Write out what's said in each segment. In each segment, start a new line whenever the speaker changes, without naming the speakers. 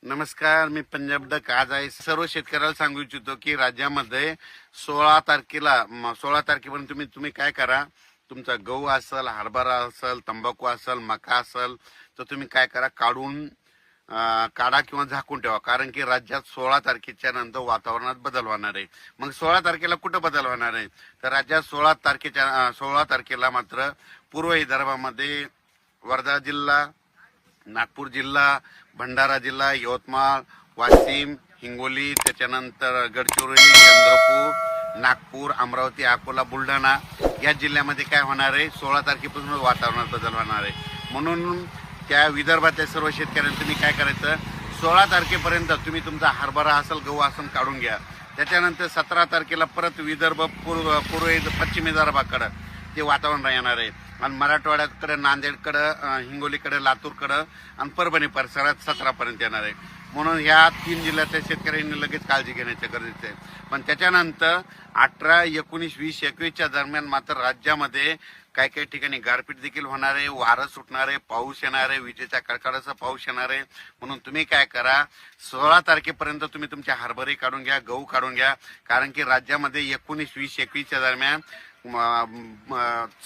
नमस्कार, मी पंजाब डक आज आहे. सर्व शेतकऱ्याला सांगू इच्छितो की राज्यामध्ये 16 तारखेला 16 तारखेपर्यंत तुम्ही काय करा, तुमचा गहू असेल, हरभरा असेल, तंबाखू असेल, मका असेल, तर तुम्ही काय करा, काढा किंवा झाकून ठेवा. कारण की राज्यात 16 तारखेच्या नंतर वातावरणात बदल होणार आहे. मग 16 तारखेला कुठं बदल होणार आहे, तर राज्यात 16 तारखेला मात्र पूर्व विदर्भामध्ये वर्धा जिल्हा, नागपूर जिल्हा, भंडारा जिल्हा, यवतमाळ, वाशिम, हिंगोली, त्याच्यानंतर गडचिरोली, चंद्रपूर, नागपूर, अमरावती, अकोला, बुलढाणा या जिल्ह्यामध्ये काय होणार आहे, 16 तारखेपासून वातावरणात बदल होणार आहे. म्हणून त्या विदर्भातल्या सर्व शेतकऱ्यांनी तुम्ही काय करायचं, 16 तारखेपर्यंत तुम्ही तुमचा हरभरा असेल, गहू असेल काढून घ्या. त्याच्यानंतर 17 तारखेला परत विदर्भ, पूर्व पश्चिम विदर्भाकडं ते वातावरण येणार आहे. आणि मराठवाड्याकडे, नांदेडकडं, हिंगोलीकडे, लातूरकडं आणि परभणी परिसरात 17 पर्यंत येणार आहे. म्हणून ह्या 3 जिल्ह्यातल्या शेतकऱ्यांनी लगेच काळजी घेण्याचं गरजेचं आहे. पण त्याच्यानंतर 18, 19, 20, 21च्या दरम्यान मात्र राज्यामध्ये काही काही ठिकाणी गारपीट देखील होणार आहे, वारं सुटणार आहे, पाऊस येणार आहे, विजेच्या कडकडाचा पाऊस येणार आहे. म्हणून तुम्ही काय करा, 16 तारखेपर्यंत तुम्ही तुमचे हरभरे काढून घ्या, गहू काढून घ्या. कारण की राज्यामध्ये 19, 20, 21च्या दरम्यान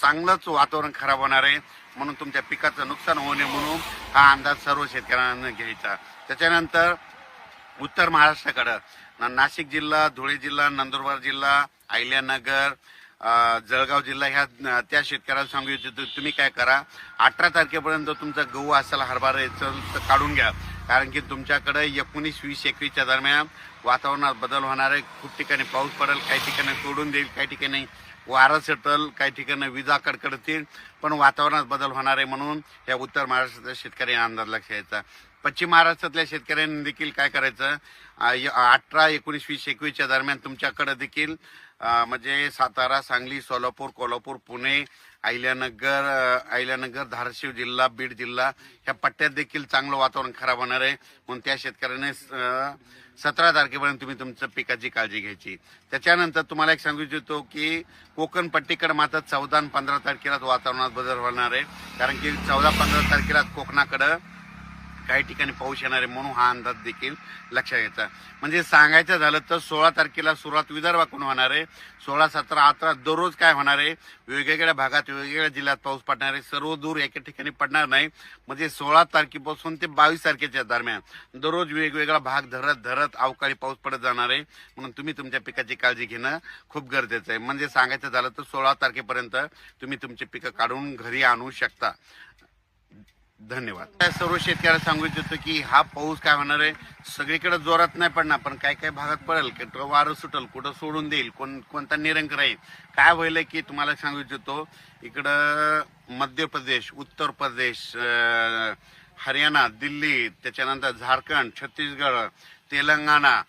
चांगलंच वातावरण खराब होणार आहे. म्हणून तुमच्या पिकाचं नुकसान होऊ नये म्हणून हा अंदाज सर्व शेतकऱ्यांना घ्यायचा. त्याच्यानंतर उत्तर महाराष्ट्राकडं नाशिक जिल्हा, धुळे जिल्हा, नंदुरबार जिल्हा, अहिल्यानगर, जळगाव जिल्हा ह्या त्या शेतकऱ्याला सांगू इच्छितो, तुम्ही काय करा, 18 तारखेपर्यंत तुमचा गहू असेल, हरभरा असेल काढून घ्या. कारण की तुमच्याकडे 19, 20, 21च्या दरम्यान वातावरणात बदल होणार आहे. खूप ठिकाणी पाऊस पडेल, काही ठिकाणी सोडून देईल, काही ठिकाणी वारं सुटेल, काही ठिकाणी विजा कडकडतील, पण वातावरणात बदल होणार आहे. म्हणून या उत्तर महाराष्ट्रातल्या शेतकऱ्यांनी अंदाज लक्ष द्यायचा. पश्चिम महाराष्ट्रातल्या शेतकऱ्यांनी देखील काय करायचं, 18, 19, 20, 21च्या दरम्यान तुमच्याकडे देखील म्हणजे सातारा, सांगली, सोलापूर, कोल्हापूर, पुणे, अहिल्यानगर, धाराशिव जिल्हा, बीड जिल्हा ह्या पट्ट्यात देखील चांगलं वातावरण खराब होणार आहे. म्हणून त्या शेतकऱ्याने 17 तारखेपर्यंत तुम्ही तुमच्या पिकाची काळजी घ्यायची. त्याच्यानंतर तुम्हाला एक सांगू इच्छितो की कोकण पट्टीकडे मात्र 14 आणि 15 तारखेला वातावरणात बदल होणार आहे. कारण की 14-15 तारखेला कोकणाकडं काही ठिकाणी पाऊस येणार आहे. म्हणून हा अंदाज देखील लक्षात घ्यायचा. म्हणजे सांगायचं झालं तर 16 तारखेला सुरुवात विदर्भाकडून होणार आहे. 16, 17, 18 दररोज काय होणार आहे, वेगवेगळ्या भागात, वेगवेगळ्या जिल्ह्यात पाऊस पडणार आहे. सर्व दूर एका ठिकाणी पडणार नाही. म्हणजे 16 तारखेपासून ते 22 तारखेच्या दरम्यान दररोज वेगवेगळा भाग धरत अवकाळी पाऊस पडत जाणार आहे. म्हणून तुम्ही तुमच्या पिकाची काळजी घेणं खूप गरजेचं आहे. म्हणजे सांगायचं झालं तर 16 तारखेपर्यंत तुम्ही तुमची पिकं काढून घरी आणू शकता. धन्यवाद. सर्व शेतकऱ्याला सांगू इच्छितो की हा पाऊस काय होणार आहे, सगळीकडे जोरात नाही पडणार, पण काही काही भागात पडेल, कुठं वारं सुटल, कुठं सोडून देईल, कोणता निरंक राहील. काय होईल की तुम्हाला सांगू इच्छितो, इकडं मध्य प्रदेश, उत्तर प्रदेश, हरियाणा, दिल्ली, त्याच्यानंतर झारखंड, छत्तीसगड, तेलंगणा,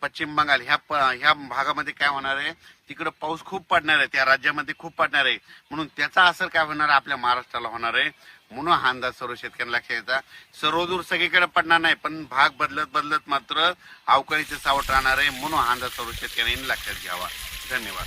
पश्चिम बंगाल ह्या भागामध्ये काय होणार आहे, तिकडे पाऊस खूप पडणार आहे, त्या राज्यामध्ये खूप पडणार आहे. म्हणून त्याचा असर काय होणार आहे, आपल्या महाराष्ट्राला होणार आहे. म्हणून हा अंदाज सर्व शेतकऱ्यांना लक्षात घ्यायचा. सर्वदूर सगळीकडे पडणार नाही, पण भाग बदलत मात्र अवकाळीचे सावट राहणार आहे. म्हणून हा अंदाज सर्व शेतकऱ्यांनी लक्षात घ्यावा. धन्यवाद.